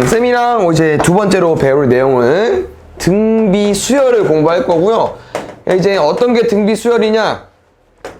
쌤이랑 이제 두 번째로 배울 내용은 등비 수열을 공부할 거고요. 이제 어떤 게 등비 수열이냐?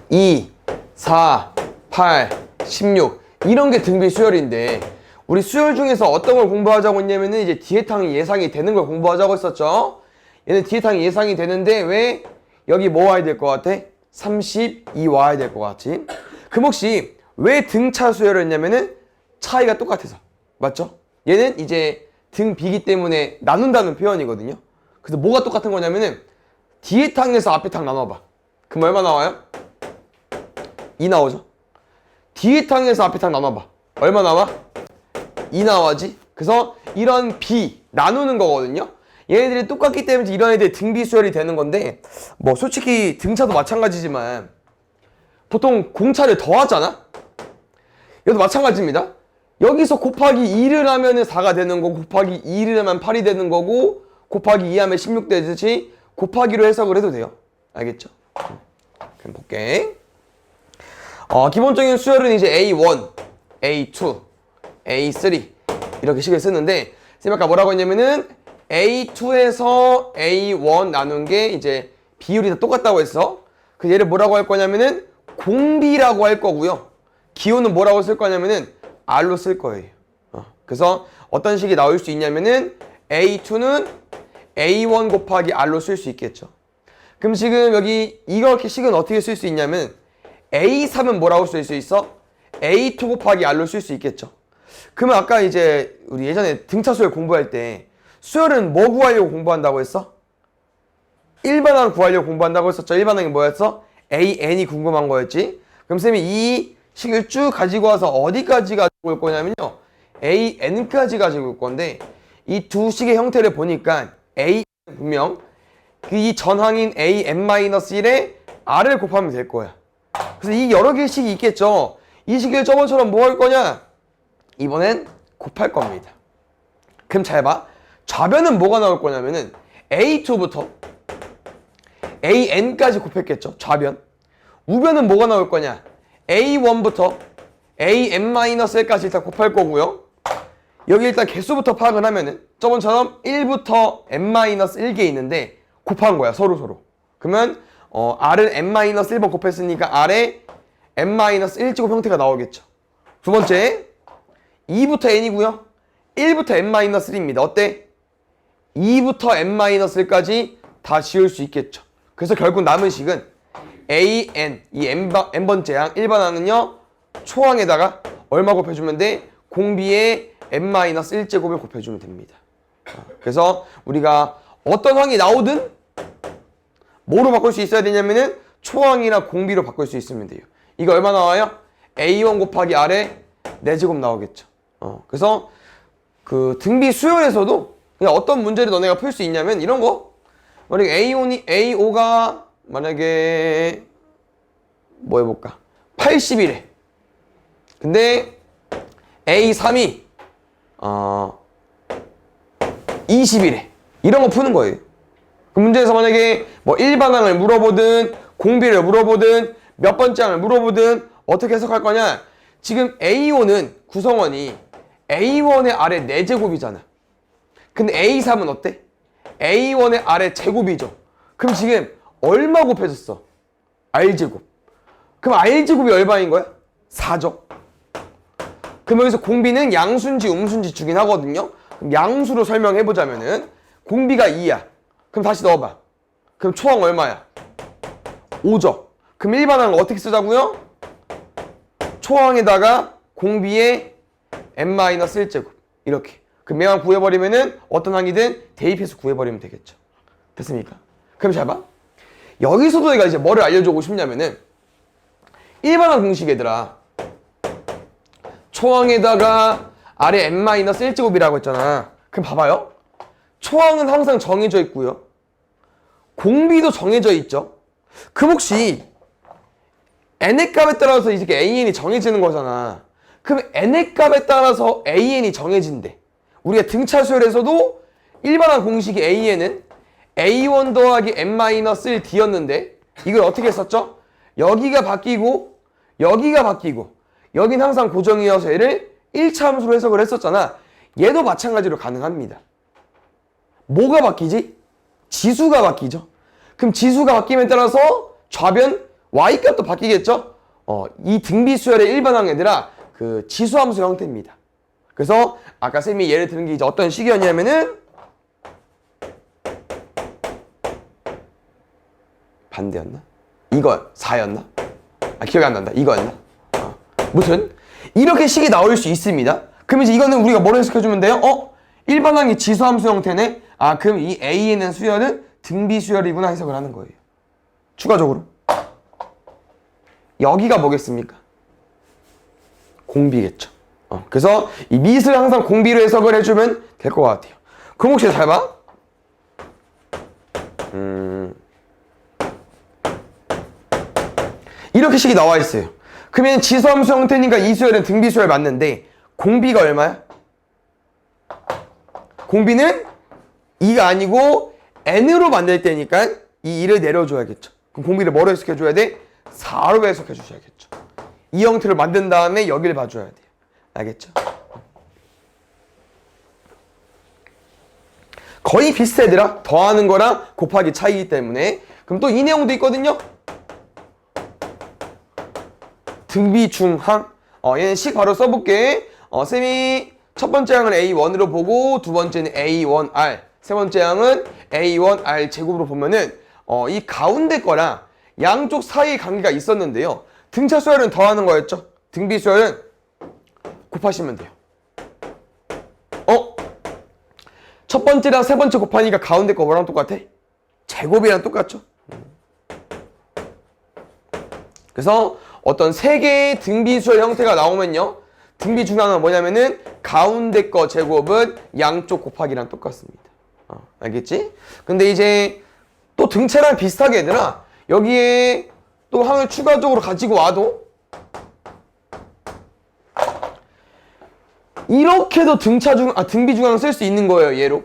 2, 4, 8, 16 이런 게 등비 수열인데 우리 수열 중에서 어떤 걸 공부하자고 했냐면은 이제 디에탕이 예상이 되는 걸 공부하자고 했었죠. 얘는 디에탕이 예상이 되는데 왜 여기 뭐 와야 될 것 같아? 32 와야 될 것 같지? 그럼 혹시 왜 등차 수열을 했냐면은 차이가 똑같아서. 맞죠? 얘는 이제 등비기 때문에 나눈다는 표현이거든요. 그래서 뭐가 똑같은 거냐면은 뒤에 탕에서 앞에 탕 나눠봐. 그럼 얼마 나와요? 2 나오죠? 뒤에 탕에서 앞에 탕 나눠봐. 얼마 나와? 2 나와지? 그래서 이런 비 나누는 거거든요. 얘네들이 똑같기 때문에 이런 애들이 등비 수열이 되는 건데 뭐 솔직히 등차도 마찬가지지만 보통 공차를 더하잖아? 이것도 마찬가지입니다. 여기서 곱하기 2를 하면 4가 되는 거고 곱하기 2를 하면 8이 되는 거고 곱하기 2 하면 16 되듯이 곱하기로 해석을 해도 돼요. 알겠죠? 그럼 볼게. 기본적인 수열은 이제 A1, A2, A3 이렇게 식을 쓰는데 쌤 아까 뭐라고 했냐면은 A2에서 A1 나눈 게 이제 비율이 다 똑같다고 했어. 그 얘를 뭐라고 할 거냐면은 공비라고 할 거고요. 기호는 뭐라고 쓸 거냐면은 R로 쓸 거예요. 그래서 어떤 식이 나올 수 있냐면은 A2는 A1 곱하기 R로 쓸 수 있겠죠. 그럼 지금 여기 이렇게 식은 어떻게 쓸 수 있냐면 A3은 뭐라고 쓸 수 있어? A2 곱하기 R로 쓸 수 있겠죠. 그러면 아까 이제 우리 예전에 등차 수열 공부할 때 수열은 뭐 구하려고 공부한다고 했어? 일반항 구하려고 공부한다고 했었죠. 일반항이 뭐였어? AN이 궁금한 거였지. 그럼 쌤이 이 식을 쭉 가지고 와서 어디까지 가지고 올 거냐면요. AN까지 가지고 올 건데 이 두 식의 형태를 보니까 A 분명 이 전항인 AN-1에 R을 곱하면 될 거야. 그래서 이 여러 개의 식이 있겠죠. 이 식을 저번처럼 뭐 할 거냐? 이번엔 곱할 겁니다. 그럼 잘 봐. 좌변은 뭐가 나올 거냐면은 A2부터 AN까지 곱했겠죠. 좌변. 우변은 뭐가 나올 거냐? A1부터 AN-1까지 일단 곱할 거고요. 여기 일단 개수부터 파악을 하면은 저번처럼 1부터 n-1개 있는데 곱한 거야. 서로. 그러면 R은 n-1번 곱했으니까 R에 n-1제곱 형태가 나오겠죠. 두 번째 2부터 n이고요. 1부터 n-3입니다. 어때? 2부터 n-1까지 다 지울 수 있겠죠. 그래서 결국 남은 식은 AN, 이 n번째 항, 1번 항은요. 초항에다가 얼마 곱해주면 돼? 공비에 n-1제곱을 곱해주면 됩니다. 그래서 우리가 어떤 항이 나오든 뭐로 바꿀 수 있어야 되냐면은 초항이나 공비로 바꿀 수 있으면 돼요. 이거 얼마 나와요? A1 곱하기 R에 4제곱 나오겠죠. 그래서 그 등비 수열에서도 그냥 어떤 문제를 너네가 풀 수 있냐면 이런 거. 만약에 A5가 만약에 뭐 해볼까? 80이래. 근데 A3이 20이래. 이런 거 푸는 거예요. 그 문제에서 만약에 뭐 일반항을 물어보든 공비를 물어보든 몇 번째 항을 물어보든 어떻게 해석할 거냐? 지금 A5는 구성원이 A1의 아래 4제곱이잖아. 근데 A3은 어때? A1의 아래 제곱이죠. 그럼 지금 얼마 곱해졌어? R제곱. 그럼 R제곱이 얼마인 거야? 4죠. 그럼 여기서 공비는 양수인지 음수인지 주긴 하거든요. 그럼 양수로 설명해보자면은 공비가 2야. 그럼 다시 넣어봐. 그럼 초항 얼마야? 5죠. 그럼 일반항을 어떻게 쓰자고요? 초항에다가 공비에 n-1제곱 이렇게. 그럼 매항 구해버리면은 어떤 항이든 대입해서 구해버리면 되겠죠. 됐습니까? 그럼 잘 봐. 여기서도 내가 이제 뭐를 알려주고 싶냐면은 일반항 공식 얘들아. 초항에다가 아래 n-1제곱이라고 했잖아. 그럼 봐봐요. 초항은 항상 정해져 있고요. 공비도 정해져 있죠. 그럼 혹시 n의 값에 따라서 이렇게 an이 정해지는 거잖아. 그럼 n의 값에 따라서 an이 정해진대. 우리가 등차 수열에서도 일반항 공식이 an은 a1 더하기 n-1d였는데 이걸 어떻게 했었죠? 여기가 바뀌고 여기가 바뀌고 여긴 항상 고정이어서 얘를 1차 함수로 해석을 했었잖아. 얘도 마찬가지로 가능합니다. 뭐가 바뀌지? 지수가 바뀌죠. 그럼 지수가 바뀌면 따라서 좌변 y값도 바뀌겠죠? 이 등비수열의 일반항 얘들아 그 지수함수 형태입니다. 그래서 아까 쌤이 예를 드는 게 이제 어떤 식이었냐면은 반대였나? 이거 4였나? 기억이 안 난다. 이거였나? 무튼 이렇게 식이 나올 수 있습니다. 그럼 이제 이거는 우리가 뭐로 해석해주면 돼요? 일반항이 지수함수 형태네? 그럼 이 A에 있는 수열은 등비수열이구나 해석을 하는 거예요. 추가적으로 여기가 뭐겠습니까? 공비겠죠. 그래서 이 밑을 항상 공비로 해석을 해주면 될 것 같아요. 그럼 혹시 잘 봐? 이렇게 식이 나와 있어요. 그러면 지수함수 형태니까 이 수열은 등비수열 맞는데 공비가 얼마야? 공비는 2가 아니고 n으로 만들 때니까 이 2를 내려줘야겠죠. 그럼 공비를 뭐로 해석해줘야 돼? 4로 해석해주셔야겠죠. 이 형태를 만든 다음에 여기를 봐줘야 돼요. 알겠죠? 거의 비슷해 얘들아. 더하는 거랑 곱하기 차이기 때문에. 그럼 또 이 내용도 있거든요. 등비중항. 얘는 식 바로 써볼게. 쌤이 첫 번째 항은 A1으로 보고 두 번째는 A1R, 세 번째 항은 A1R 제곱으로 보면은 이 가운데 거랑 양쪽 사이의 관계가 있었는데요. 등차 수열은 더하는 거였죠. 등비 수열은 곱하시면 돼요. 첫 번째랑 세 번째 곱하니까 가운데 거 뭐랑 똑같아? 제곱이랑 똑같죠. 그래서 어떤 세 개의 등비 수열 형태가 나오면요. 등비 중항은 뭐냐면은 가운데 거 제곱은 양쪽 곱하기랑 똑같습니다. 알겠지? 근데 이제 또 등차랑 비슷하게 얘들아 여기에 또 항을 추가적으로 가지고 와도 이렇게도 등비 중항을 쓸 수 있는 거예요. 얘로.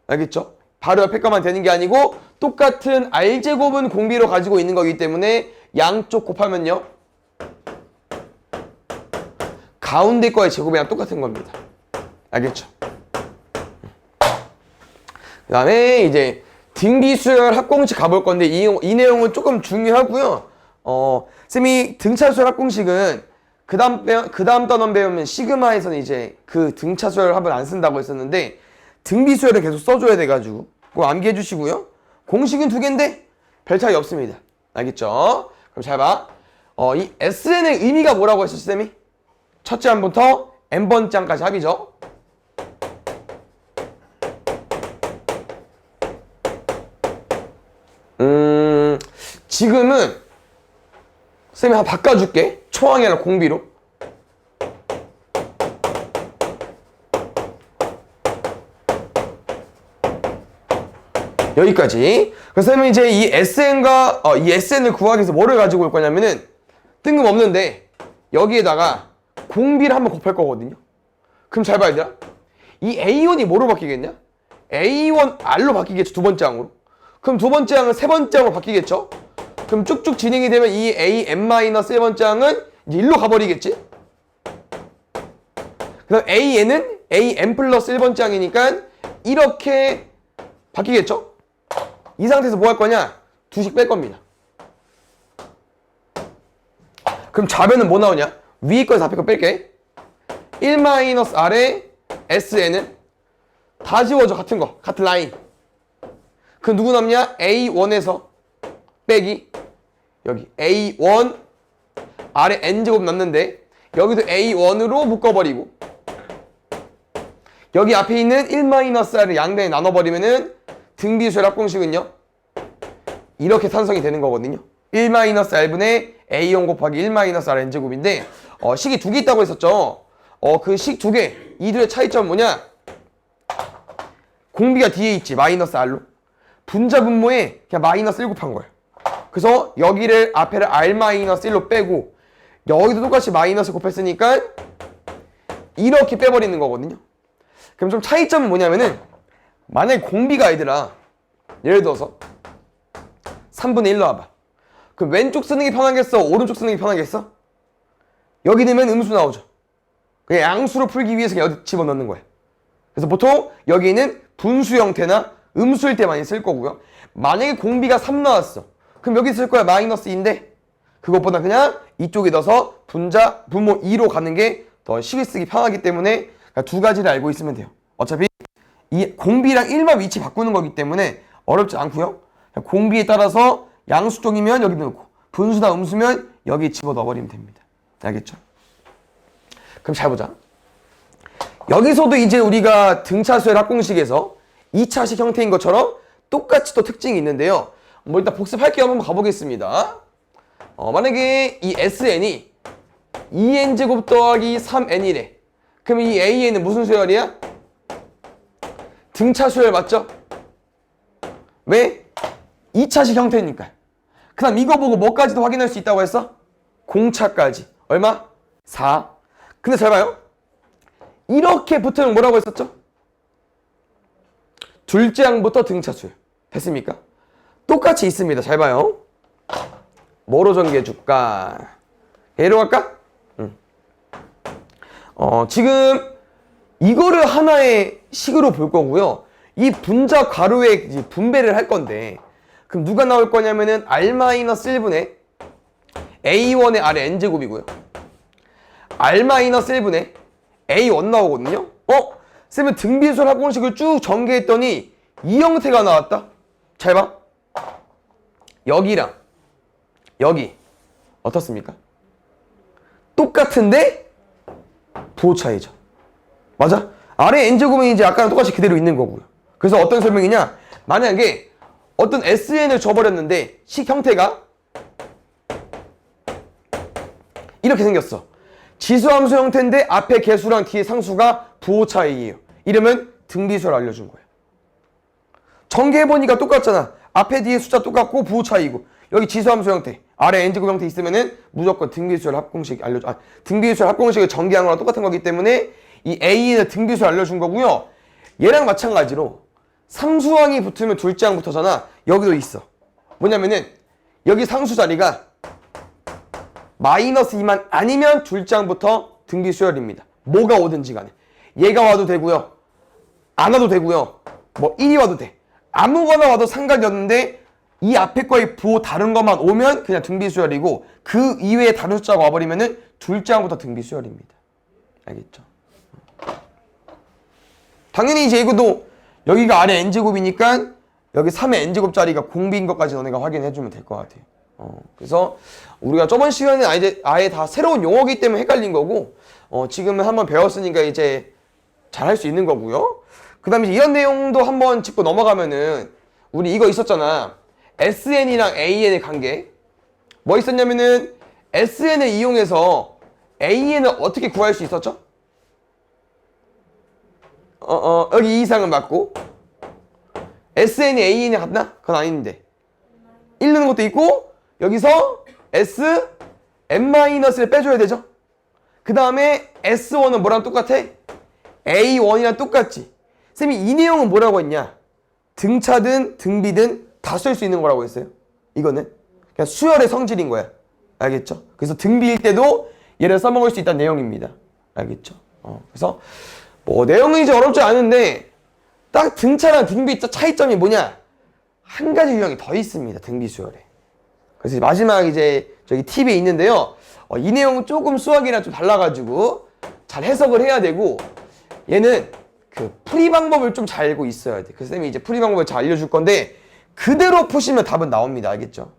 알겠죠? 바로 옆에 거만 되는 게 아니고 똑같은 R제곱은 공비로 가지고 있는 거기 때문에 양쪽 곱하면요. 가운데 거의 제곱이랑 똑같은 겁니다. 알겠죠? 그 다음에 이제 등비수열 합공식 가볼 건데 이 내용은 조금 중요하고요. 쌤이 등차수열 합공식은 그 다음 단원 배우면 시그마에서는 이제 그 등차수열 합을 안 쓴다고 했었는데 등비수열을 계속 써줘야 돼가지고 그거 암기해 주시고요. 공식은 두 개인데 별 차이 없습니다. 알겠죠? 그럼 잘 봐. 이 SN의 의미가 뭐라고 했었어 쌤이? 첫째 항부터 n번째 항까지 합이죠. 지금은 쌤이 한번 바꿔줄게. 초항이 아니라 공비로. 여기까지. 그래서 쌤은 이제 이 SN과 이 SN을 구하기 위해서 뭐를 가지고 올 거냐면은 뜬금없는데 여기에다가 공비를 한번 곱할 거거든요. 그럼 잘 봐야 돼. 이 A1이 뭐로 바뀌겠냐? A1R로 바뀌겠죠. 두 번째 항으로. 그럼 두 번째 항은 세 번째 항으로 바뀌겠죠. 그럼 쭉쭉 진행이 되면 이 AN-세 번째 항은 이제 1로 가버리겠지. 그다음 AN은 AN 플러스 1번째 항이니까 이렇게 바뀌겠죠. 이 상태에서 뭐 할 거냐? 두식 뺄 겁니다. 그럼 좌변은 뭐 나오냐? 위에 거에서 앞에 거 뺄게. 1-R의 SN은 다 지워져. 같은 거. 같은 라인. 그 누구 남냐? A1에서 빼기 여기 A1 아래 N제곱 남는데 여기도 A1으로 묶어버리고 여기 앞에 있는 1-R을 양변에 나눠버리면은 등비수열 합공식은요 이렇게 산성이 되는 거거든요. 1-R분의 A1 곱하기 1-R N제곱인데 식이 두 개 있다고 했었죠. 그 식 두 개, 이 둘의 차이점은 뭐냐? 공비가 뒤에 있지. -R로. 분자 분모에 그냥 -1 곱한 거예요. 그래서 여기를 앞에를 R-1로 빼고 여기도 똑같이 마이너스 곱했으니까 이렇게 빼버리는 거거든요. 그럼 좀 차이점은 뭐냐면은 만약에 공비가 얘들아 예를 들어서 3분의 1로 와봐. 그럼 왼쪽 쓰는 게 편하겠어? 오른쪽 쓰는 게 편하겠어? 여기 넣으면 음수 나오죠. 그냥 양수로 풀기 위해서 그냥 여기 집어넣는 거야. 그래서 보통 여기는 분수 형태나 음수일 때 많이 쓸 거고요. 만약에 공비가 3 나왔어. 그럼 여기 쓸 거야 마이너스 2인데 그것보다 그냥 이쪽에 넣어서 분모 2로 가는 게 더 식을 쓰기 편하기 때문에 두 가지를 알고 있으면 돼요. 어차피 이 공비랑 1만 위치 바꾸는 거기 때문에 어렵지 않고요. 공비에 따라서 양수 쪽이면 여기 넣고 분수나 음수면 여기 집어넣어 버리면 됩니다. 알겠죠? 그럼 잘 보자. 여기서도 이제 우리가 등차수열 합공식에서 2차식 형태인 것처럼 똑같이 또 특징이 있는데요. 뭐 일단 복습할게요. 한번 가보겠습니다. 만약에 이 SN이 2n제곱 더하기 3n이래. 그럼 이 AN은 무슨 수열이야? 등차수열 맞죠? 왜? 2차식 형태니까. 그 다음 이거 보고 뭐까지도 확인할 수 있다고 했어? 공차까지. 얼마? 4. 근데 잘 봐요. 이렇게 붙으면 뭐라고 했었죠? 둘째 항부터 등차수열. 됐습니까? 똑같이 있습니다. 잘 봐요. 뭐로 전개해 줄까? 얘로 갈까? 지금 이거를 하나의 식으로 볼 거고요. 이 분자 괄호에 이제 분배를 할 건데 그럼 누가 나올 거냐면은 R-1분의 A1의 R의 N제곱이고요. R-1분의 A1 나오거든요. 쌤은 등비수열 합공식을 쭉 전개했더니 이 형태가 나왔다. 잘 봐. 여기랑 여기 어떻습니까? 똑같은데 부호 차이죠. 맞아? 아래 n제곱은 이제 아까랑 똑같이 그대로 있는 거고요. 그래서 어떤 설명이냐? 만약에 어떤 SN을 줘버렸는데 식 형태가 이렇게 생겼어. 지수함수 형태인데 앞에 개수랑 뒤에 상수가 부호 차이예요. 이러면 등비수열 알려준 거예요. 전개해보니까 똑같잖아. 앞에 뒤에 숫자 똑같고 부호 차이고 여기 지수함수 형태 아래 n제곱 형태 있으면은 무조건 등비수열 합공식 알려줘. 등비수열 합공식을 전개한 거랑 똑같은 거기 때문에 이 A의 등비수열 알려준 거고요. 얘랑 마찬가지로 상수항이 붙으면 둘째 항부터잖아. 여기도 있어. 뭐냐면은 여기 상수 자리가 마이너스 2만 아니면 둘째 항부터 등비수열입니다. 뭐가 오든지 간에. 얘가 와도 되고요. 안 와도 되고요. 뭐 1이 와도 돼. 아무거나 와도 상관이 없는데 이 앞에 거의 부호 다른 것만 오면 그냥 등비수열이고 그 이외에 다른 숫자가 와버리면은 둘째 항부터 등비수열입니다. 알겠죠? 당연히 이제 이것도 여기가 아래 n제곱이니까 여기 3의 n제곱짜리가 공비인 것까지 너네가 확인해주면 될 것 같아요. 그래서 우리가 저번 시간에 아예 다 새로운 용어이기 때문에 헷갈린 거고 지금은 한번 배웠으니까 이제 잘 할 수 있는 거고요. 그 다음에 이런 내용도 한번 짚고 넘어가면은 우리 이거 있었잖아. SN이랑 AN의 관계. 뭐 있었냐면은 SN을 이용해서 AN을 어떻게 구할 수 있었죠? 여기 이 이상은 맞고 SN이 AN이 같나? 그건 아닌데 1 넣는 것도 있고 여기서 S n-를 빼줘야 되죠. 그 다음에 S1은 뭐랑 똑같아? A1이랑 똑같지. 쌤이 이 내용은 뭐라고 했냐? 등차든 등비든 다 쓸 수 있는 거라고 했어요. 이거는 그냥 수열의 성질인 거야. 알겠죠? 그래서 등비일 때도 얘를 써먹을 수 있다는 내용입니다. 알겠죠? 그래서 뭐 내용은 이제 어렵지 않은데 딱 등차랑 등비 차이점이 뭐냐? 한 가지 유형이 더 있습니다. 등비 수열에. 그래서 마지막 이제 저기 팁이 있는데요. 이 내용은 조금 수학이랑 좀 달라가지고 잘 해석을 해야 되고 얘는 그 풀이 방법을 좀 잘 알고 있어야 돼. 그래서 쌤이 이제 풀이 방법을 잘 알려줄 건데 그대로 푸시면 답은 나옵니다. 알겠죠?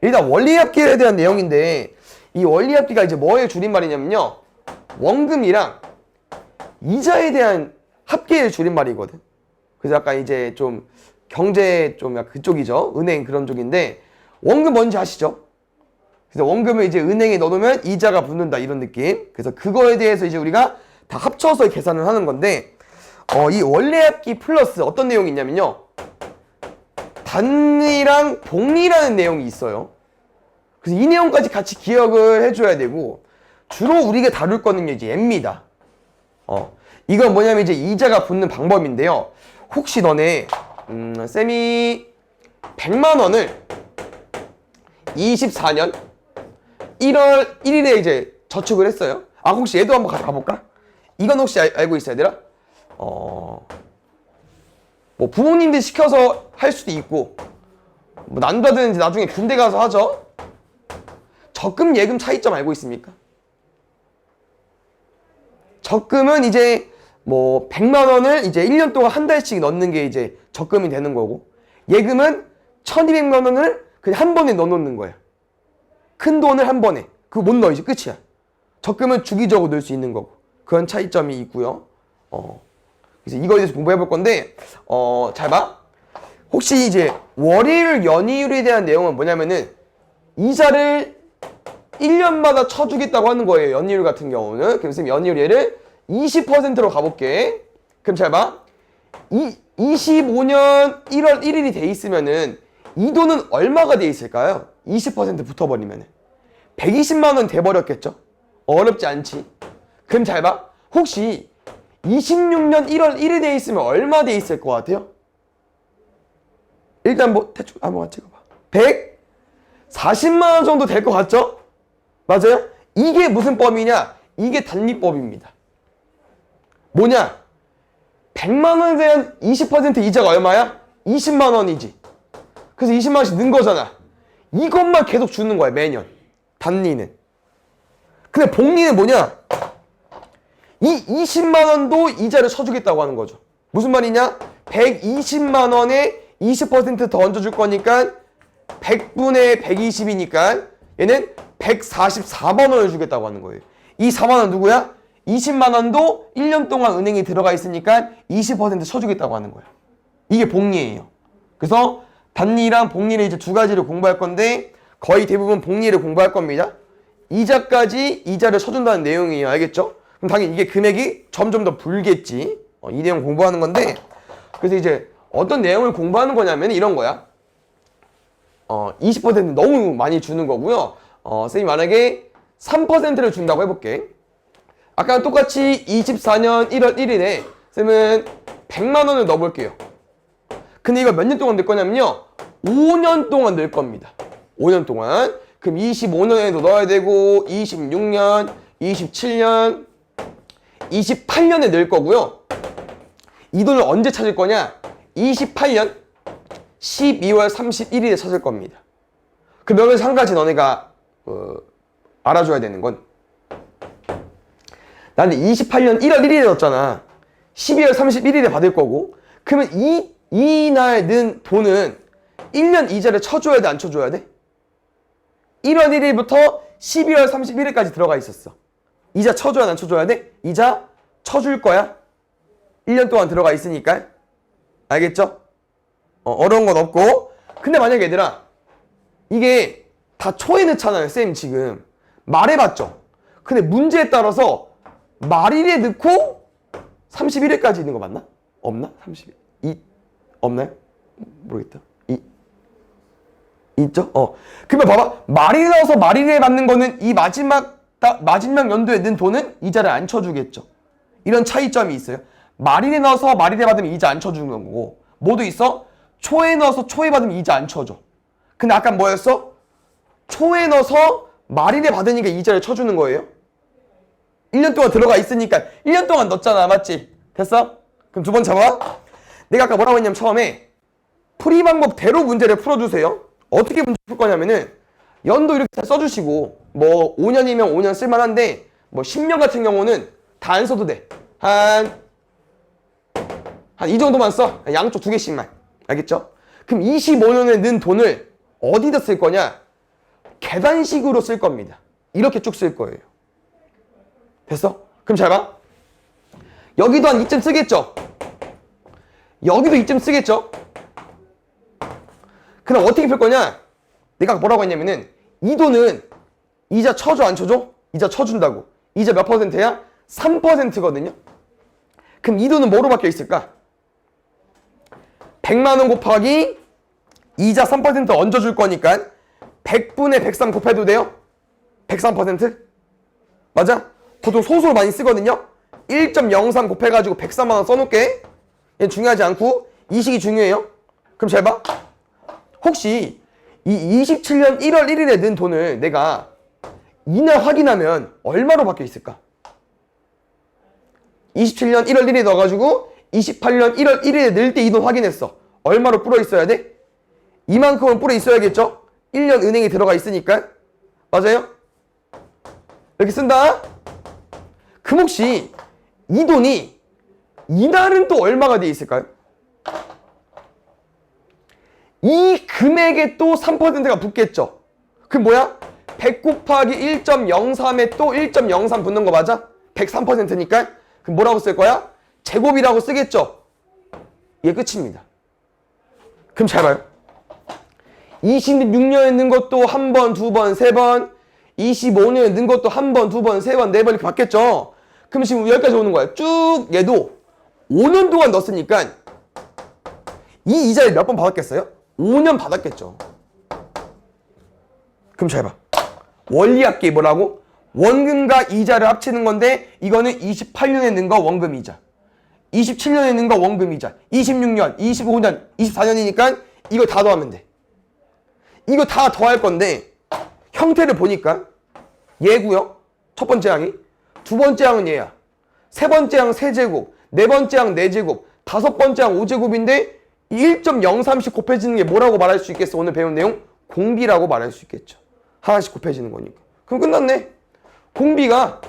일단 원리합기에 대한 내용인데 이 원리합기가 이제 뭐의 줄임말이냐면요. 원금이랑 이자에 대한 합계의 줄임말이거든. 그래서 약간 이제 좀 경제 좀 약간 그쪽이죠. 은행 그런 쪽인데 원금 뭔지 아시죠? 그래서 원금을 이제 은행에 넣어놓으면 이자가 붙는다 이런 느낌. 그래서 그거에 대해서 이제 우리가 다 합쳐서 계산을 하는 건데 이 원리합기 플러스 어떤 내용이 있냐면요. 단위랑 복리라는 내용이 있어요. 그래서 이 내용까지 같이 기억을 해줘야 되고 주로 우리가 다룰 거는 이제 얘입니다. 이건 뭐냐면 이제 이자가 붙는 방법인데요. 혹시 너네 쌤이 100만 원을 24년 1월 1일에 이제 저축을 했어요. 혹시 얘도 한번 가볼까? 이건 혹시 알고 있어야 되나? 뭐 부모님들 시켜서 할 수도 있고, 뭐 난다든지 나중에 군대 가서 하죠. 적금 예금 차이점 알고 있습니까? 적금은 이제 뭐 100만 원을 이제 1년 동안 한 달씩 넣는 게 이제 적금이 되는 거고, 예금은 1200만 원을 그냥 한 번에 넣어 놓는 거야. 큰 돈을 한 번에. 그거 못 넣어, 이제 끝이야. 적금은 주기적으로 넣을 수 있는 거고. 그런 차이점이 있고요. 그래서 이거에 대해서 공부해 볼 건데, 잘 봐. 혹시 이제 월요일 연이율에 대한 내용은 뭐냐면은, 이자를 1년마다 쳐주겠다고 하는 거예요. 연이율 같은 경우는. 그래서 연이율 얘를 20%로 가볼게. 그럼 잘 봐. 25년 1월 1일이 돼 있으면은 이 돈은 얼마가 돼 있을까요? 20% 붙어버리면은 120만 원 돼버렸겠죠? 어렵지 않지? 그럼 잘 봐. 혹시 26년 1월 1일 돼 있으면 얼마 돼 있을 것 같아요? 일단 뭐 대충 한번 찍어봐. 140만 원 정도 될 것 같죠? 맞아요? 이게 무슨 법이냐? 이게 단리법입니다. 뭐냐? 100만 원에 대한 20% 이자가 얼마야? 20만 원이지. 그래서 20만 원씩 는 거잖아. 이것만 계속 주는 거야, 매년. 단리는. 근데 복리는 뭐냐? 이 20만 원도 이자를 쳐주겠다고 하는 거죠. 무슨 말이냐? 120만 원에 20% 더 얹어줄 거니까 100분의 120이니까 얘는 144만 원을 주겠다고 하는 거예요. 이 4만 원 누구야? 20만 원도 1년 동안 은행에 들어가 있으니까 20% 쳐주겠다고 하는 거예요. 이게 복리예요. 그래서 단리랑 복리를 이제 두 가지를 공부할 건데 거의 대부분 복리를 공부할 겁니다. 이자까지 이자를 쳐준다는 내용이에요. 알겠죠? 그럼 당연히 이게 금액이 점점 더 불겠지. 이 내용 공부하는 건데, 그래서 이제 어떤 내용을 공부하는 거냐면 이런 거야. 20% 너무 많이 주는 거고요. 선생님이 만약에 3%를 준다고 해볼게. 아까 똑같이 24년 1월 1일에 쌤은 100만 원을 넣어볼게요. 근데 이거 몇 년 동안 넣을 거냐면요. 5년 동안 넣을 겁니다. 5년 동안. 그럼 25년에도 넣어야 되고 26년, 27년, 28년에 넣을 거고요. 이 돈을 언제 찾을 거냐? 28년 12월 31일에 찾을 겁니다. 그 명에서 한 가지 너네가 알아줘야 되는 건, 나는 28년 1월 1일에 넣었잖아. 12월 31일에 받을 거고, 그러면 이날 는 돈은 1년 이자를 쳐줘야 돼, 안 쳐줘야 돼? 1월 1일부터 12월 31일까지 들어가 있었어. 이자 쳐줘야 돼, 안 쳐줘야 돼? 이자 쳐줄 거야. 1년 동안 들어가 있으니까. 알겠죠? 어려운 건 없고. 근데 만약에 얘들아, 이게 다 초에 넣잖아요, 쌤 지금. 말해봤죠? 근데 문제에 따라서 말일에 넣고 31일까지 있는 거 맞나? 없나? 30일. 없나요? 모르겠다. 있죠? 그러면 봐봐. 말일에 넣어서 말일에 받는 거는 이 마지막 연도에 넣은 돈은 이자를 안 쳐주겠죠. 이런 차이점이 있어요. 말일에 넣어서 말일에 받으면 이자 안 쳐주는 거고, 뭐도 있어? 초에 넣어서 초에 받으면 이자 안 쳐줘. 근데 아까 뭐였어? 초에 넣어서 말일에 받으니까 이자를 쳐주는 거예요. 1년 동안 들어가 있으니까 1년 동안 넣었잖아. 맞지? 됐어? 그럼 두 번 잡아. 내가 아까 뭐라고 했냐면 처음에 풀이 방법대로 문제를 풀어주세요. 어떻게 문제 풀 거냐면은 연도 이렇게 다 써주시고, 뭐 5년이면 5년 쓸만한데 뭐 10년 같은 경우는 다 안 써도 돼. 한 이 정도만 써. 양쪽 두 개씩만. 알겠죠? 그럼 25년에 넣은 돈을 어디다 쓸 거냐? 계단식으로 쓸 겁니다. 이렇게 쭉 쓸 거예요. 됐어? 그럼 잘 봐. 여기도 한 이쯤 쓰겠죠? 여기도 이쯤 쓰겠죠? 그럼 어떻게 풀 거냐? 내가 뭐라고 했냐면은 이 돈은 이자 쳐줘, 안 쳐줘? 이자 쳐준다고. 이자 몇 퍼센트야? 3%거든요. 그럼 이 돈은 뭐로 바뀌어 있을까? 100만 원 곱하기 이자 3% 얹어줄 거니까 100분의 103 곱해도 돼요? 103%? 맞아? 보통 소수로 많이 쓰거든요. 1.03 곱해가지고 103만 원 써놓을게. 얘는 중요하지 않고 이 식이 중요해요. 그럼 잘 봐. 혹시 이 27년 1월 1일에 넣은 돈을 내가 이날 확인하면 얼마로 바뀌어 있을까? 27년 1월 1일에 넣어가지고 28년 1월 1일에 낼 때 이 돈 확인했어. 얼마로 불어 있어야 돼? 이만큼은 불어 있어야겠죠? 1년 은행에 들어가 있으니까. 맞아요? 이렇게 쓴다. 그럼 혹시 이 돈이 이날은 또 얼마가 돼 있을까요? 이 금액에 또 3%가 붙겠죠. 그럼 뭐야? 100 곱하기 1.03에 또 1.03 붙는 거 맞아? 103%니까. 그럼 뭐라고 쓸 거야? 제곱이라고 쓰겠죠. 이게 끝입니다. 그럼 잘 봐요. 26년에 넣은 것도 한 번, 두 번, 세 번, 25년에 넣은 것도 한 번, 두 번, 세 번, 네 번 이렇게 받겠죠. 그럼 지금 여기까지 오는 거야. 쭉 얘도 5년 동안 넣었으니까 이 이자를 몇 번 받았겠어요? 5년 받았겠죠. 그럼 잘 봐. 원리합계 뭐라고? 원금과 이자를 합치는 건데 이거는 28년에 넣은 거 원금 이자, 27년에 넣은 거 원금 이자, 26년, 25년, 24년이니까 이거 다 더하면 돼. 이거 다 더할 건데 형태를 보니까 얘고요. 첫 번째 항이. 두 번째 항은 얘야. 세 번째 항 세제곱, 네 번째 항 네제곱, 다섯 번째 항 5제곱인데 1.03씩 곱해지는 게 뭐라고 말할 수 있겠어? 오늘 배운 내용? 공비라고 말할 수 있겠죠. 하나씩 곱해지는 거니까. 그럼 끝났네. 공비가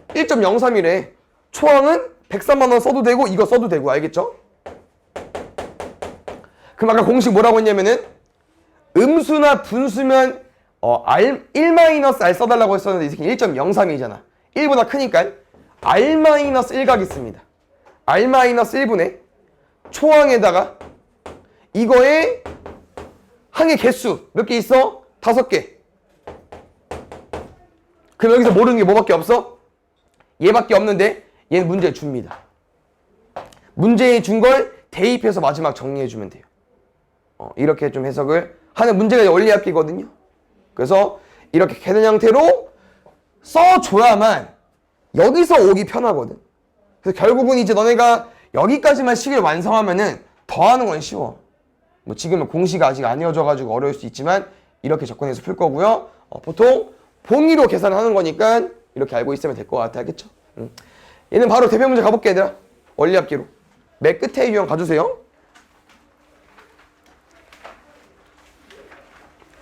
1.03이래. 초항은 103만 원 써도 되고 이거 써도 되고. 알겠죠? 그럼 아까 공식 뭐라고 했냐면은 음수나 분수면 R1-R 써달라고 했었는데 이 새끼 1.03이잖아. 1보다 크니까 R-1 각이 있습니다. R-1분의 초항에다가 이거에 항의 개수 몇 개 있어? 5개. 그럼 여기서 모르는 게 뭐밖에 없어? 얘밖에 없는데 얘는 문제에 줍니다. 문제에 준 걸 대입해서 마지막 정리해주면 돼요. 이렇게 좀 해석을 하는 문제가 원리합기거든요. 그래서 이렇게 계산 형태로 써줘야만 여기서 오기 편하거든. 그래서 결국은 이제 너네가 여기까지만 식을 완성하면은 더하는 건 쉬워. 뭐 지금은 공식 아직 안 이어져가지고 어려울 수 있지만 이렇게 접근해서 풀 거고요. 보통 봉의로 계산하는 거니까 이렇게 알고 있으면 될 것 같아. 알겠죠? 얘는 바로 대표 문제 가볼게 얘들아. 원리합기로. 맨 끝에 유형 가주세요.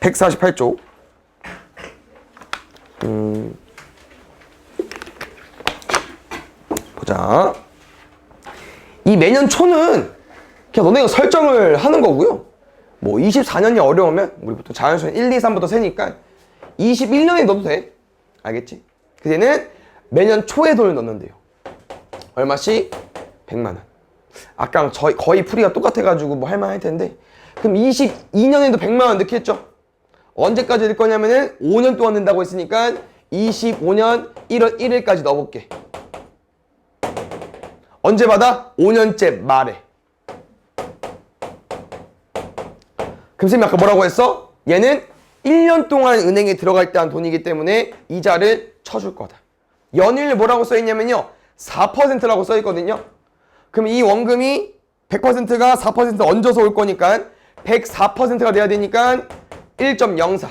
148쪽. 보자. 이 매년 초는 그냥 너네가 설정을 하는 거고요. 뭐 24년이 어려우면 우리 보통 자연수는 1, 2, 3부터 세니까 21년에 넣어도 돼. 알겠지? 그때는 매년 초에 돈을 넣는데요. 얼마씩? 100만 원. 아까랑 거의 풀이가 똑같아가지고 뭐 할만할 텐데 그럼 22년에도 100만 원 넣겠죠? 언제까지 넣을 거냐면은 5년 동안 넣는다고 했으니까 25년 1월 1일까지 넣어볼게. 언제 받아? 5년째 말에. 그럼 쌤이 아까 뭐라고 했어? 얘는 1년 동안 은행에 들어갈 때 한 돈이기 때문에 이자를 쳐줄 거다. 연일 뭐라고 써있냐면요 4%라고 써있거든요. 그럼 이 원금이 100%가 4% 얹어서 올 거니까 104%가 돼야 되니까 1.04.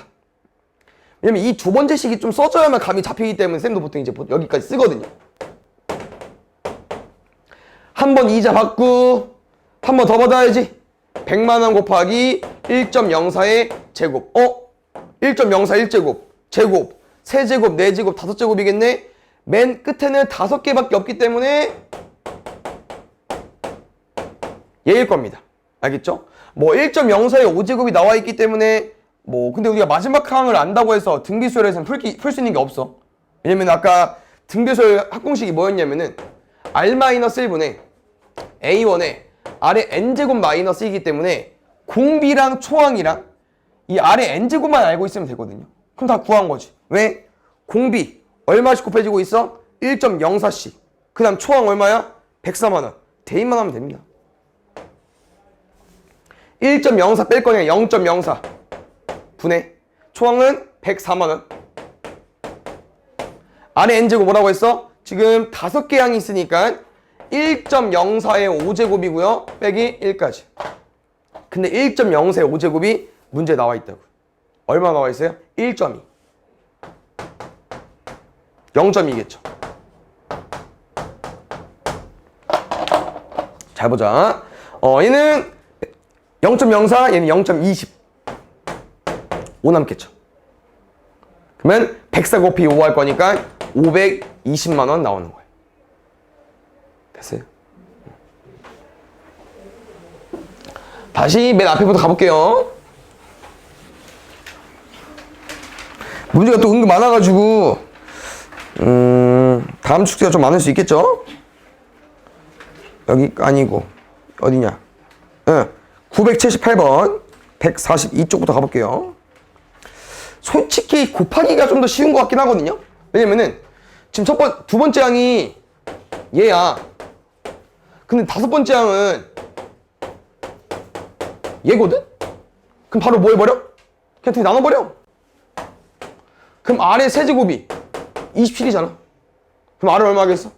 왜냐면 이 두 번째 식이 좀 써줘야만 감이 잡히기 때문에 쌤도 보통 이제 여기까지 쓰거든요. 한 번 이자 받고 한 번 더 받아야지. 100만 원 곱하기 1.04의 제곱. 1.04 1제곱, 제곱, 세제곱, 네제곱, 5제곱이겠네. 맨 끝에는 5개밖에 없기 때문에 얘일 겁니다. 알겠죠? 뭐 1.04의 5제곱이 나와 있기 때문에 뭐 근데 우리가 마지막 항을 안다고 해서 등비수열에서는 풀 수 있는 게 없어. 왜냐면 아까 등비수열 합공식이 뭐였냐면은 R-1분의 A1에 R의 N제곱 마이너스 이기 때문에 공비랑 초항이랑 이 R의 N제곱만 알고 있으면 되거든요. 그럼 다 구한 거지. 왜? 공비 얼마씩 곱해지고 있어? 1.04씩. 그 다음 초항 얼마야? 104만 원. 대입만 하면 됩니다. 1.04 뺄 거냐? 0.04 분의 초항은 104만 원. R의 N제곱 뭐라고 했어? 지금 5개 항이 있으니까 1.04의 5제곱이고요. 빼기 1까지. 근데 1.04의 5제곱이 문제에 나와 있다고. 얼마 나와 있어요? 1.2. 0.2겠죠. 잘 보자. 얘는 0.04, 얘는 0.20. 5 남겠죠. 그러면 104 곱하기 5 할 거니까 520만 원 나오는 거예요. 됐어요? 다시 맨 앞에부터 가볼게요. 문제가 또 은근 많아가지고 다음 숙제가 좀 많을 수 있겠죠? 여기 아니고 어디냐? 978번 142쪽부터 가볼게요. 솔직히 곱하기가 좀 더 쉬운 것 같긴 하거든요. 왜냐면은 지금 두 번째 항이 얘야. 근데 다섯 번째 항은 얘거든? 그럼 바로 뭐 해버려? 그냥 둘이 나눠버려. 그럼 아래 세제곱이 27이잖아. 그럼 아래 얼마 하겠어?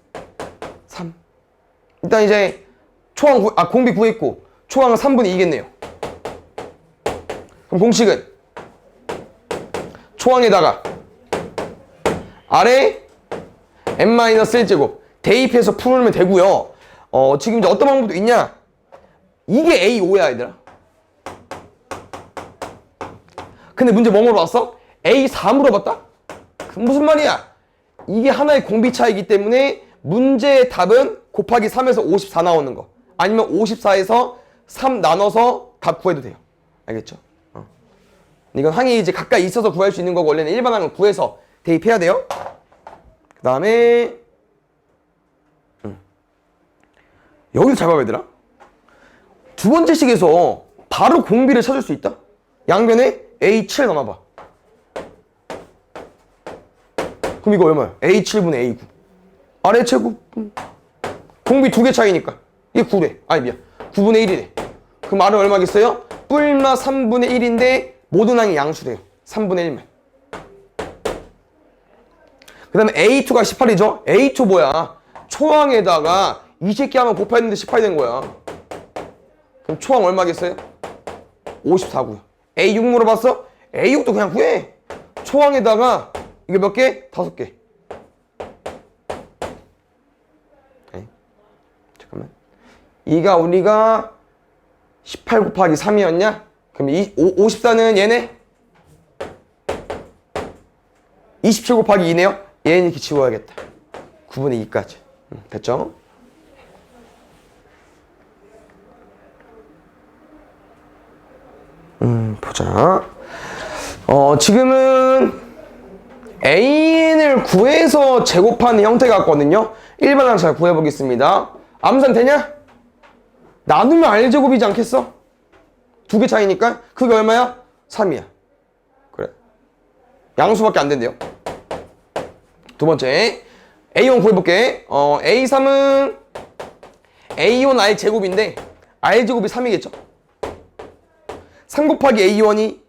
3. 일단 이제 공비 구했고 초항은 3분의 2겠네요. 그럼 공식은 초항에다가 아래 n-1제곱 대입해서 풀면 되고요. 지금 이제 어떤 방법도 있냐? 이게 A5야 얘들아. 근데 문제 뭐 물어봤어? A4 물어봤다? 그 무슨 말이야? 이게 하나의 공비 차이기 때문에 문제의 답은 곱하기 3에서 54 나오는 거. 아니면 54에서 3 나눠서 답 구해도 돼요. 알겠죠? 이건 항이 이제 가까이 있어서 구할 수 있는 거고 원래는 일반 항은 구해서 대입해야 돼요. 그 다음에 여기서 잘 봐야 되나? 두 번째 식에서 바로 공비를 찾을 수 있다. 양변에 A7 나눠봐. 그럼 이거 얼마야? A7분의 A9. 아래 제곱. 공비 두 개 차이니까. 이게 9래. 아니 미안. 9분의 1이래. 그럼 R은 얼마겠어요? 뿔마 3분의 1인데 모든 항이 양수래요. 3분의 1만. 그 다음에 A2가 18이죠? A2 뭐야? 초항에다가 이 새끼 하면 곱했는데 18이 된 거야. 그럼 초항 얼마겠어요? 54고요. A6 물어봤어? A6도 그냥 구해. 초항에다가 이게 몇 개? 5개. 에이? 잠깐만. 이가 우리가 18 곱하기 3이었냐? 그럼 54는 얘네? 27 곱하기 2네요? 얘는 이렇게 지워야겠다. 9분의 2까지. 됐죠? 보자. 지금은 AN을 구해서 제곱하는 형태 같거든요. 일반항 잘 구해보겠습니다. 암산 되냐? 나누면 R제곱이지 않겠어? 두 개 차이니까 그게 얼마야? 3이야. 그래. 양수밖에 안 된대요. 두 번째 A1 구해볼게. A3은 A1 R제곱인데 R제곱이 3이겠죠? 3 곱하기 A1이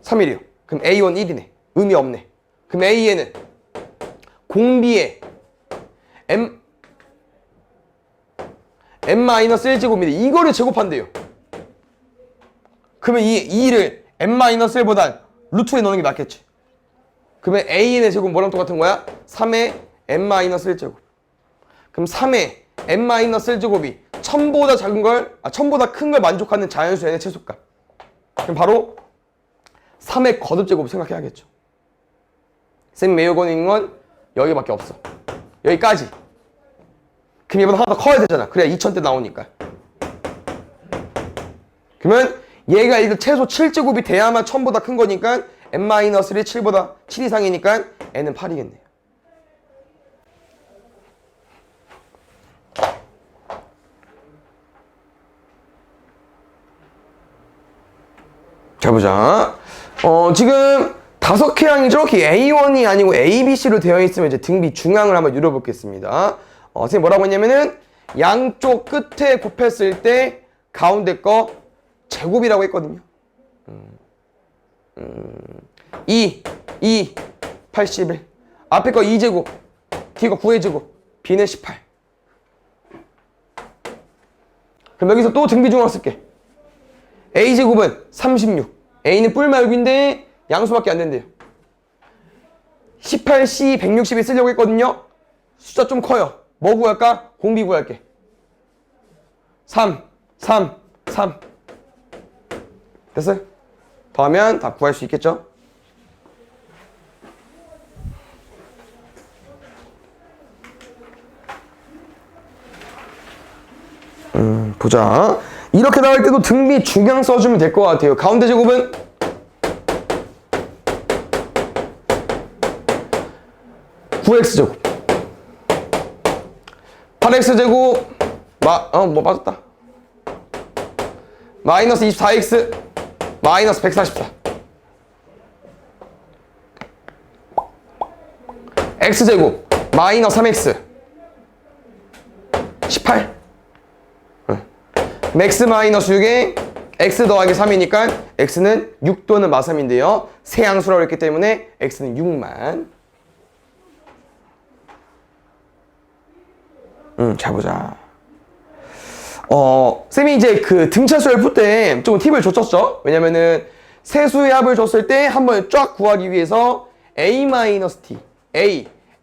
3이래요. 그럼 A1 1이네. 의미 없네. 그럼 A에는 공비에 n-1제곱인데 이거를 제곱한대요. 그러면 이 2를 n-1보단 루트에 넣는 게 맞겠지. 그러면 An의 제곱 뭐랑 똑같은 거야? 3의 n-1제곱. 그럼 3의 n-1제곱이 1000보다 작은 걸, 1000보다 큰 걸 만족하는 자연수 n의 최소값. 그럼 바로 3의 거듭제곱 생각해야겠죠. 쌤이 외우고 있는 건 여기밖에 없어. 여기까지. 그럼 얘보다 하나 더 커야 되잖아. 그래야 2000대 나오니까. 그러면 얘가 일단 최소 7제곱이 돼야만 1000보다 큰 거니까 n-1이 7보다 7 이상이니까 n은 8이겠네요. 자 보자. 지금 5개 항이죠. A1이 아니고 A, B, C로 되어 있으면 이제 등비 중항을 한번 이뤄보겠습니다. 선생님 뭐라고 했냐면은 양쪽 끝에 곱했을 때 가운데 거 제곱이라고 했거든요. 2, 81. 앞에 거 2제곱, 뒤에 거 9의 제곱, B는 18. 그럼 여기서 또 등비 중항 쓸게. A제곱은 36. A는 뿔말고인데 양수밖에 안 된대요. 18C 160이 쓰려고 했거든요. 숫자 좀 커요. 뭐 구할까? 공비 구할게. 3, 3, 3. 됐어요? 더하면 다 구할 수 있겠죠? 보자. 이렇게 나올 때도 등비 중량 써주면 될 것 같아요. 가운데 제곱은 9x제곱 8x제곱 뭐 빠졌다. 마이너스 24x 마이너스 144 x제곱 마이너스 3x 18 맥스 마이너스 6에 x 더하기 3이니까 x는 6 또는 마3인데요. 세 양수라고 했기 때문에 x는 6만. 잘 보자. 쌤이 이제 그 등차수열 풀 때 좀 팁을 줬었죠. 왜냐면은 세수의 합을 줬을 때 한번 쫙 구하기 위해서 a-t,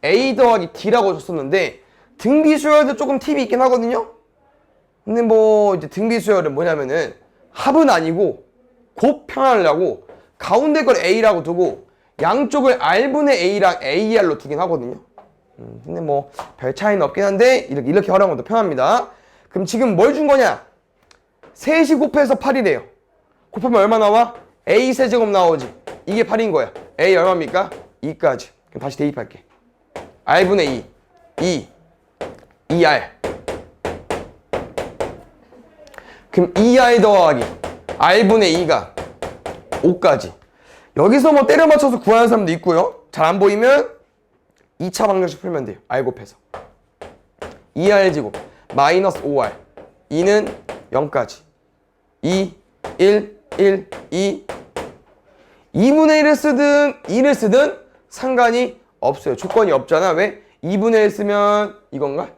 a 더하기 d라고 줬었는데 등비수열도 조금 팁이 있긴 하거든요. 근데 뭐 이제 등비수열은 뭐냐면은 합은 아니고 곱편하려고 가운데 걸 a라고 두고 양쪽을 r분의 a랑 ar로 두긴 하거든요. 근데 뭐 별 차이는 없긴 한데 이렇게 활용하면 더 편합니다. 그럼 지금 뭘 준 거냐? 3시 곱해서 8이래요. 곱하면 얼마 나와? a 세제곱 나오지. 이게 8인 거야. a 얼마입니까? 2까지. 그럼 다시 대입할게. r분의 2r. 그럼 2r 더하기 r분의 2가 5까지. 여기서 뭐 때려 맞춰서 구하는 사람도 있고요. 잘 안 보이면 2차 방정식 풀면 돼요. r 곱해서 2r 제곱 마이너스 5r 2는 0까지 2, 1, 1, 2 2분의 1을 쓰든 2를 쓰든 상관이 없어요. 조건이 없잖아. 왜? 2분의 1 쓰면 이건가?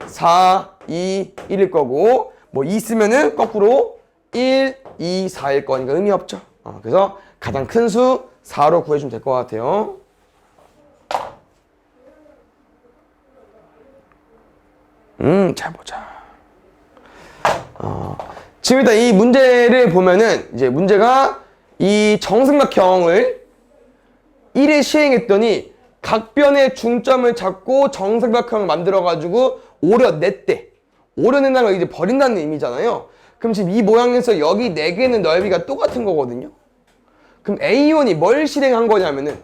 4, 2, 1일 거고 뭐 2 쓰면은 거꾸로 1, 2, 4일 거니까 의미 없죠. 그래서 가장 큰 수 4로 구해주면 될 것 같아요. 잘 보자. 지금 일단 이 문제를 보면은 이제 문제가 이 정삼각형을 1에 시행했더니 각변의 중점을 잡고 정삼각형을 만들어가지고 오려냈대. 오려낸다는 걸 이제 버린다는 의미잖아요. 그럼 지금 이 모양에서 여기 4개는 넓이가 똑같은 거거든요. 그럼 A1이 뭘 실행한 거냐면은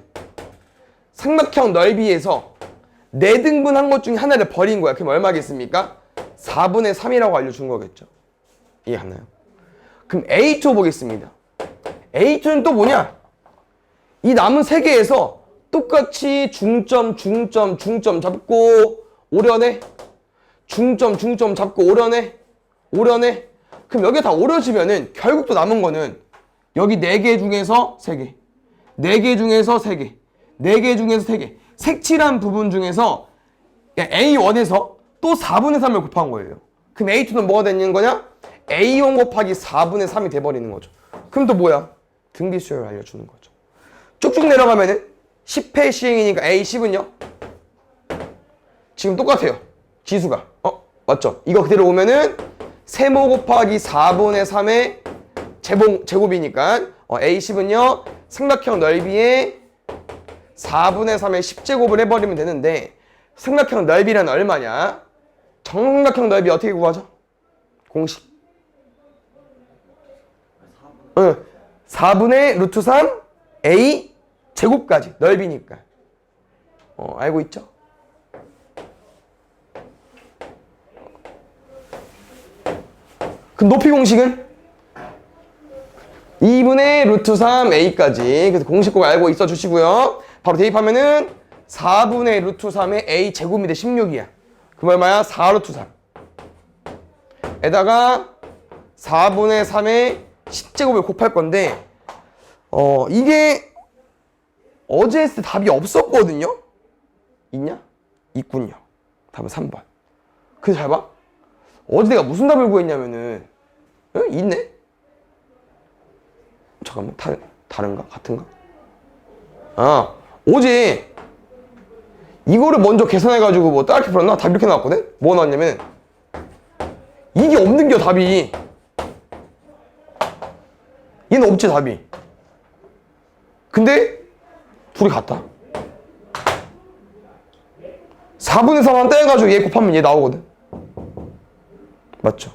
삼각형 넓이에서 4등분 한 것 중에 하나를 버린 거야. 그럼 얼마겠습니까? 4분의 3이라고 알려준 거겠죠. 이해하나요? 그럼 A2 보겠습니다. A2는 또 뭐냐? 이 남은 3개에서 똑같이 중점 잡고 오려내. 중점 잡고 오려내. 그럼 여기 다 오려지면은 결국 또 남은 거는 여기 4개 중에서 3개. 4개 중에서 3개. 4개 중에서 3개. 색칠한 부분 중에서 A1에서 또 4분의 3을 곱한 거예요. 그럼 A2는 뭐가 되는 거냐? A1 곱하기 4분의 3이 돼버리는 거죠. 그럼 또 뭐야? 등비수열을 알려주는 거죠. 쭉쭉 내려가면은 10회 시행이니까 A10은요? 지금 똑같아요. 지수가. 맞죠? 이거 그대로 오면은 세모 곱하기 4분의 3의 제곱이니까 A10은요? 삼각형 넓이에 4분의 3의 10제곱을 해버리면 되는데 삼각형 넓이란 얼마냐? 정삼각형 넓이 어떻게 구하죠? 공식 4분의 루트 3 A 제곱까지 넓이니까 알고 있죠? 그럼 높이 공식은 2분의 루트 3 A까지. 그래서 공식 꼭 알고 있어 주시고요. 바로 대입하면은 4분의 루트 3의 A 제곱이 돼 16이야. 그럼 얼마야? 4 루트 3 에다가 4분의 3의 10제곱을 곱할 건데 이게 어제 했을 때 답이 없었거든요? 있냐? 있군요. 답은 3번. 그래서 잘 봐. 어제 내가 무슨 답을 구했냐면은 있네? 잠깐만 다른가? 같은가? 어제 이거를 먼저 계산해가지고 뭐 따르게 풀었나? 답 이렇게 나왔거든? 뭐 나왔냐면 이게 없는겨 답이. 얘는 없지 답이. 근데 둘이 같다. 4분의 3만 떼가지고 얘 곱하면 얘 나오거든. 맞죠?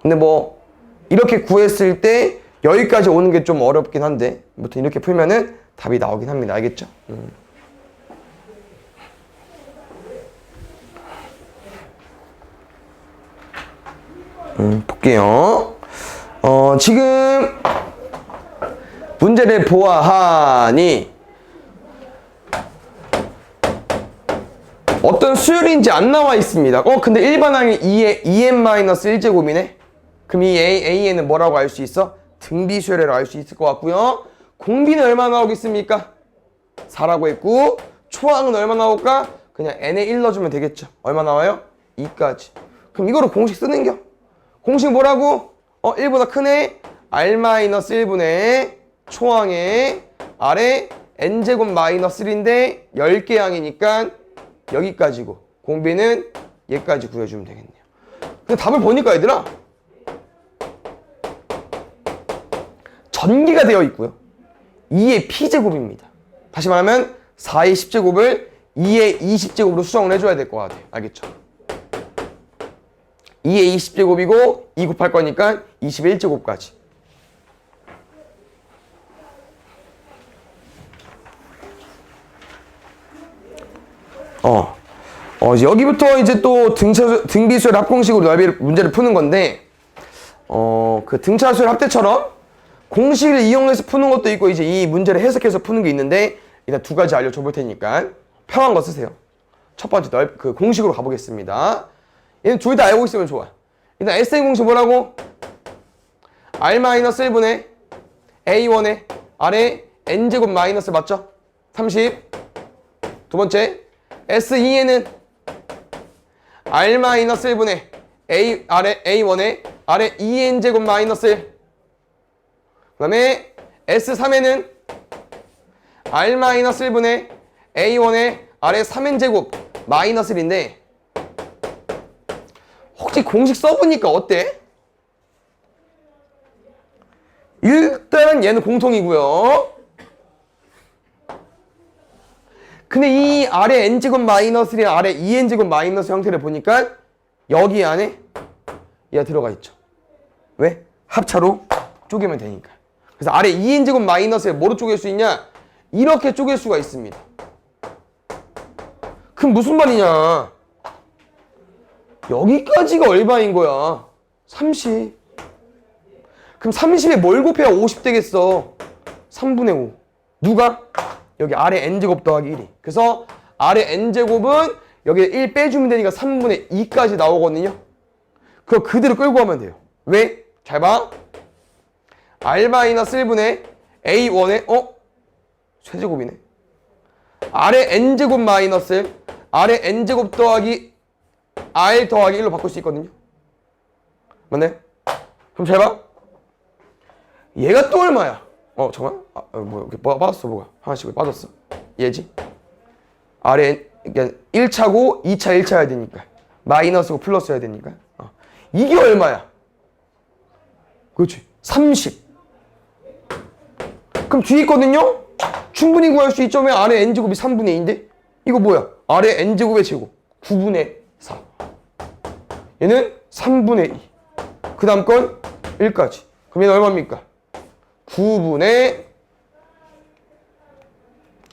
근데 뭐 이렇게 구했을 때 여기까지 오는 게 좀 어렵긴 한데 아무튼 이렇게 풀면은 답이 나오긴 합니다. 알겠죠? 볼게요. 지금 문제를 보아하니 어떤 수열인지 안 나와 있습니다. 근데 일반항이 2의 2n-1제곱이네? 그럼 이 AN은 뭐라고 알 수 있어? 등비수열이라고 알 수 있을 것 같고요. 공비는 얼마 나오겠습니까? 4라고 했고, 초항은 얼마 나올까? 그냥 n에 1 넣어주면 되겠죠. 얼마 나와요? 2까지. 그럼 이거로 공식 쓰는겨? 공식 뭐라고? 1보다 크네? r-1분의 초항에 아래 n제곱 마이너스 1인데 10개 항이니까 여기까지고 공비는 얘까지 구해주면 되겠네요. 근데 답을 보니까 얘들아 전개가 되어 있고요. 2의 p제곱입니다. 다시 말하면 4의 10제곱을 2의 20제곱으로 수정을 해줘야 될 것 같아요. 알겠죠? 2의 20제곱이고 2 곱할 거니까 21제곱까지. 여기부터 이제 또 등비수열 합공식으로 문제를 푸는 건데, 그 등차수열 합대처럼 공식을 이용해서 푸는 것도 있고, 이제 이 문제를 해석해서 푸는 게 있는데, 일단 두 가지 알려줘 볼 테니까 편한 거 쓰세요. 첫 번째 그 공식으로 가보겠습니다. 얘는 둘 다 알고 있으면 좋아. 일단 SN 공식 뭐라고? R-1분의 A1의 아래 N제곱 마이너스 맞죠? 30. 두 번째 S2에는 R-1분의 A1의 아래 2N제곱 마이너스 1. 그 다음에 S3에는 R-1분의 A1의 아래 3N제곱 마이너스 1인데 혹시 공식 써보니까 어때? 일단 얘는 공통이고요. 근데 이 아래 n제곱 마이너스 1이 아래 2n제곱 마이너스 형태를 보니까 여기 안에 얘가 들어가 있죠. 왜? 합차로 쪼개면 되니까. 그래서 아래 2n제곱 마이너스에 뭐로 쪼갤 수 있냐? 이렇게 쪼갤 수가 있습니다. 그럼 무슨 말이냐? 여기까지가 얼마인 거야? 30. 그럼 30에 뭘 곱해야 50 되겠어? 3분의 5. 누가? 여기 아래 n제곱 더하기 1이. 그래서 아래 n제곱은 여기 1 빼주면 되니까 3분의 2까지 나오거든요. 그거 그대로 끌고 가면 돼요. 왜? 잘 봐. R-1분의 A1의 세제곱이네. 아래 n제곱 마이너스 아래 n제곱 더하기 R 더하기 1로 바꿀 수 있거든요. 맞네? 그럼 잘 봐. 얘가 또 얼마야? 잠깐만. 뭐야, 빠졌어, 뭐가. 하나씩 빠졌어. 얘지? 아래, 그러니까 1차고 2차 1차 해야 되니까. 마이너스고 플러스 해야 되니까. 이게 얼마야? 그렇지. 30. 그럼 뒤에 있거든요? 충분히 구할 수 있죠. 왜 아래 n제곱이 3분의 2인데? 이거 뭐야? 아래 n제곱의 제곱. 9분의 4. 얘는 3분의 2. 그 다음 건 1까지. 그럼 얘는 얼마입니까? 9분의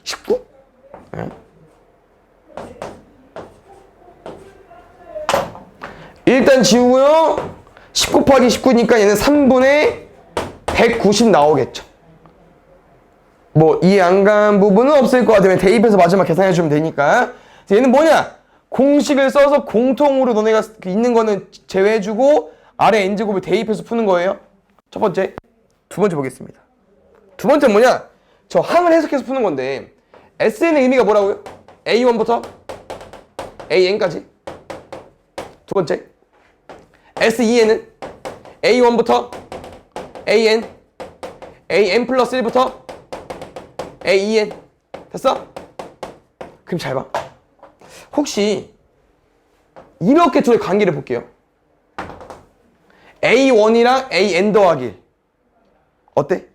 19? 네. 일단 지우고요. 10 곱하기 19니까 얘는 3분의 190 나오겠죠. 뭐 이해 안 간 부분은 없을 것 같으면 대입해서 마지막 계산해 주면 되니까. 얘는 뭐냐? 공식을 써서 공통으로 너네가 있는 거는 제외해주고 아래 n제곱을 대입해서 푸는 거예요. 첫 번째. 두 번째 보겠습니다. 두 번째 뭐냐? 저 항을 해석해서 푸는 건데 SN의 의미가 뭐라고요? A1부터 AN까지. 두 번째 S2에는 A1부터 AN 플러스 1부터 AEN. 됐어? 그럼 잘 봐. 혹시 이렇게 둘의 관계를 볼게요. A1이랑 AN 더하기 1. 어때?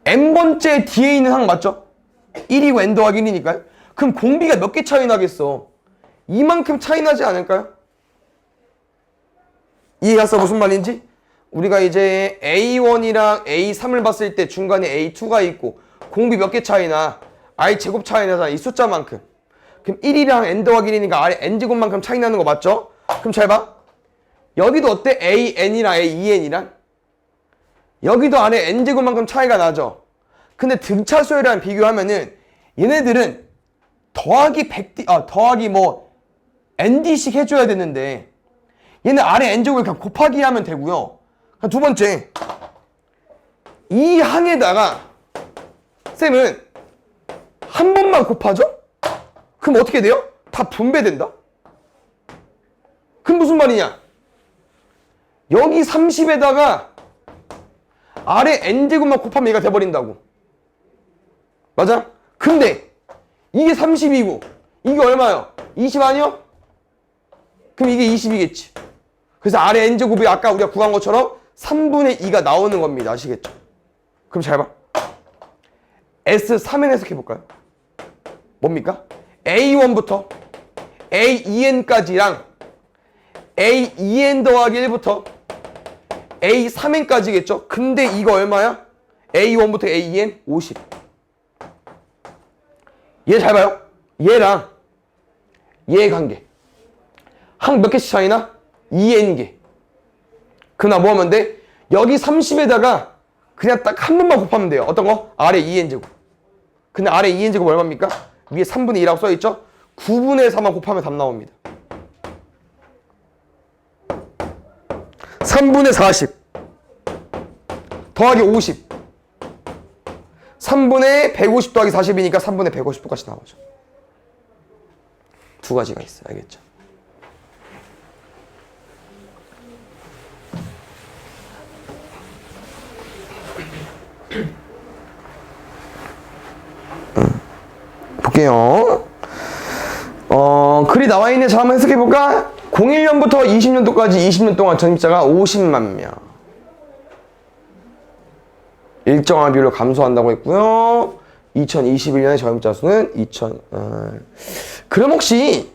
n번째 뒤에 있는 항 맞죠? 1이고 n 더하기 1이니까요. 그럼 공비가 몇 개 차이 나겠어? 이만큼 차이 나지 않을까요? 이해갔어? 무슨 말인지? 우리가 이제 A1이랑 A3을 봤을 때 중간에 A2가 있고 공비 몇 개 차이 나? I 제곱 차이 나잖아. 이 숫자만큼. 그럼 1이랑 n 더하기 1이니까 아래 n제곱만큼 차이 나는 거 맞죠? 그럼 잘 봐. 여기도 어때? AN이랑 AEN이랑? 여기도 아래 n제곱만큼 차이가 나죠? 근데 등차수열이랑 비교하면은 얘네들은 더하기 100D, 더하기 뭐 nd씩 해줘야 되는데 얘는 아래 n제곱을 그냥 곱하기 하면 되고요. 두 번째, 이 항에다가 쌤은 한 번만 곱하죠? 그럼 어떻게 돼요? 다 분배된다? 그럼 무슨 말이냐? 여기 30에다가 아래 n제곱만 곱하면 얘가 돼버린다고. 맞아? 근데 이게 30이고 이게 얼마요? 20 아니요? 그럼 이게 20이겠지. 그래서 아래 n제곱이 아까 우리가 구한 것처럼 3분의 2가 나오는 겁니다. 아시겠죠? 그럼 잘 봐. S3N 해석해볼까요? 뭡니까? A1부터 A2N까지랑 A2N 더하기 1부터 A3N까지겠죠? 근데 이거 얼마야? A1부터 A2N 50. 얘 잘 봐요. 얘랑 얘의 관계. 항 몇 개씩 차이나? 2N개. 그나 뭐 하면 돼? 여기 30에다가 그냥 딱 한 번만 곱하면 돼요. 어떤 거? 아래 2N제곱. 근데 아래 2N제곱 얼마입니까? 위에 3분의 2라고 써있죠? 9분의 4만 곱하면 답 나옵니다. 3분의 40 더하기 50 3분의 150 더하기 40이니까 3분의 150 똑같이 나오죠. 두 가지가 있어요. 알겠죠? 볼게요. 글이 나와 있는 자 한번 해석해 볼까? 01년부터 20년도까지 20년 동안 전입자가 50만 명. 일정한 비율로 감소한다고 했고요. 2021년의 전입자 수는 그럼 혹시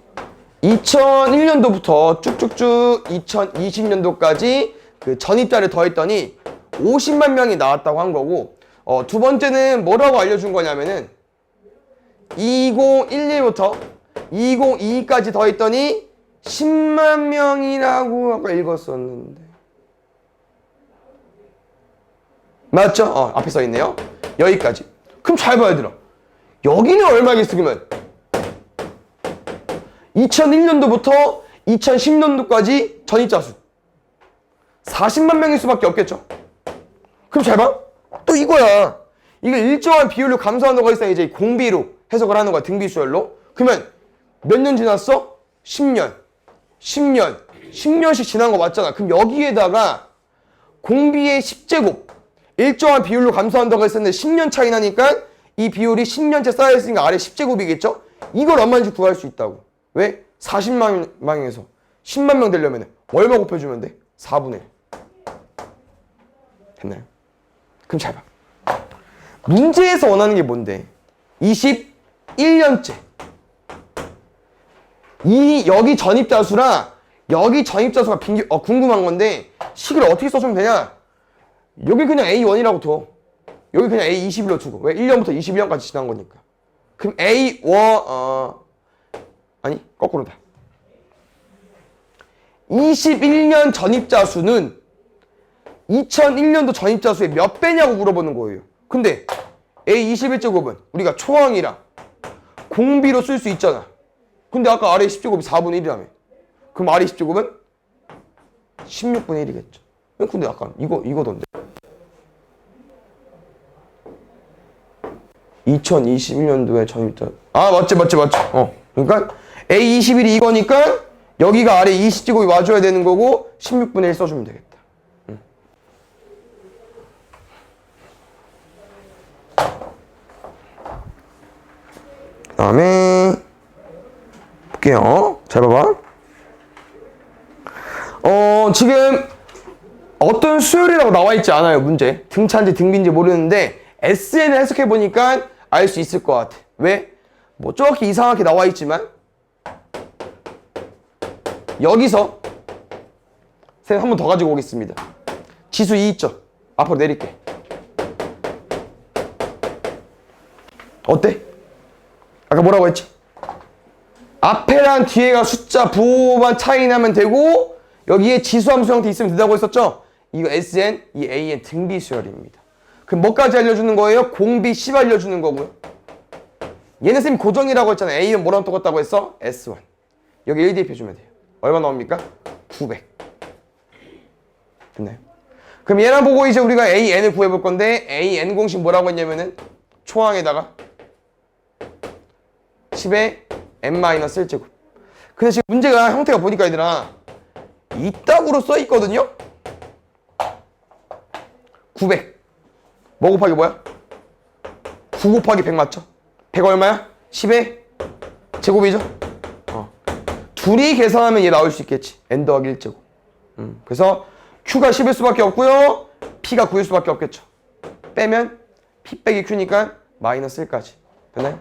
2001년도부터 쭉쭉쭉 2020년도까지 그 전입자를 더했더니 50만 명이 나왔다고 한 거고, 두 번째는 뭐라고 알려준 거냐면은 2011부터 2022까지 더했더니 10만 명이라고 아까 읽었었는데 맞죠? 앞에 써있네요. 여기까지. 그럼 잘 봐야 되나? 여기는 얼마겠어 그러면? 2001년도부터 2010년도까지 전입자 수 40만 명일 수밖에 없겠죠? 그럼 잘 봐. 또 이거야. 이걸 일정한 비율로 감소하는 거가 있어. 이제 공비로 해석을 하는 거야. 등비 수열로. 그러면 몇 년 지났어? 10년. 10년씩 지난 거 맞잖아. 그럼 여기에다가 공비의 10제곱 일정한 비율로 감소한다고 했었는데 10년 차이 나니까 이 비율이 10년째 쌓여있으니까 아래 10제곱이겠죠? 이걸 얼마인지 구할 수 있다고. 왜? 40만 명에서 10만 명 되려면 얼마 곱해주면 돼? 4분의 1. 됐나요? 그럼 잘 봐. 문제에서 원하는 게 뭔데? 21년째. 여기 전입자 수랑 여기 전입자 수가 궁금한 건데 식을 어떻게 써주면 되냐? 여기 그냥 A1이라고 둬. 여기 그냥 A21로 두고. 왜? 1년부터 21년까지 지난 거니까. 그럼 A1, 아니, 거꾸로다. 21년 전입자 수는 2001년도 전입자 수의 몇 배냐고 물어보는 거예요. 근데 A21제곱은 우리가 초항이랑 공비로 쓸 수 있잖아. 근데 아까 아래 10제곱이 4분의 1이라며. 그럼 아래 10제곱은 16분의 1이겠죠. 근데 약간 이거던데. 2021년도에 전입자. 맞지. 그러니까 A21이 이거니까 여기가 아래 20제곱이 와줘야 되는 거고 16분의 1 써주면 되겠다. 그 다음에 볼게요. 잘 봐봐. 지금 어떤 수열이라고 나와 있지 않아요, 문제. 등차인지 등비인지 모르는데 SN을 해석해 보니까 알 수 있을 것 같아. 왜? 뭐 저렇게 이상하게 나와 있지만 여기서 쌤 한 번 더 가지고 오겠습니다. 지수 2 있죠? 앞으로 내릴게. 어때? 아까 뭐라고 했지? 앞에랑 뒤에가 숫자 부호만 차이 나면 되고 여기에 지수함수 형태 있으면 된다고 했었죠? 이거 SN, 이 AN 등비 수열입니다. 그럼 뭐까지 알려주는 거예요? 공비 10 알려주는 거고요. 얘는 쌤이 고정이라고 했잖아. A는 뭐랑 똑같다고 했어? S1. 여기 1 대입해주면 돼요. 얼마 나옵니까? 900. 됐나요? 그럼 얘랑 보고 이제 우리가 AN을 구해볼 건데 AN 공식 뭐라고 했냐면은 초항에다가 10의 n-1제곱. 근데 지금 문제가 형태가 보니까 얘들아 이따구로 써있거든요? 900 뭐 곱하기 뭐야? 9 곱하기 100 맞죠? 100 얼마야? 10의 제곱이죠? 둘이 계산하면 얘 나올 수 있겠지. n 더하기 1제곱. 그래서 q가 10일 수밖에 없고요. p가 9일 수밖에 없겠죠. 빼면 p 빼기 q니까 마이너스 1까지. 됐나요?